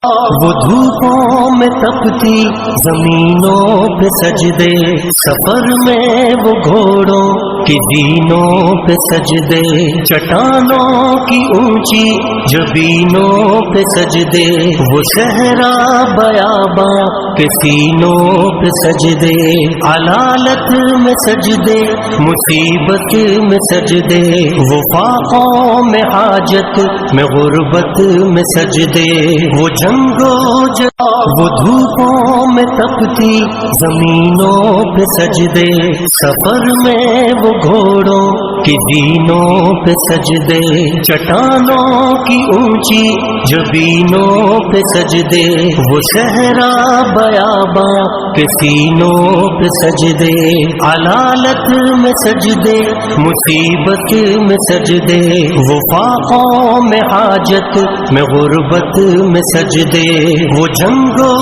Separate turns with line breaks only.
وہ دھوپوں میں تپتی زمینوں پہ سجدے، سفر میں وہ گھوڑوں کی دینوں پہ سجدے، چٹانوں کی اونچی جبینوں پہ سجدے، وہ صحرا بیاباں کے سینوں پہ سجدے، علالت میں سجدے، مصیبت میں سجدے، وہ فاقوں میں حاجت میں غربت میں سجدے، وہ جنگو وہ دھوپوں میں تپتی زمینوں پہ سجدے، سفر میں وہ گھوڑوں کی دینوں پہ سجدے، چٹانوں کی اونچی جبینوں پہ سجدے، وہ صحرا بیاباں کے سینوں پہ سجدے، علالت میں سجدے، مصیبت میں سجدے، وہ فاقوں میں حاجت میں غربت میں سجدے، وہ جنگو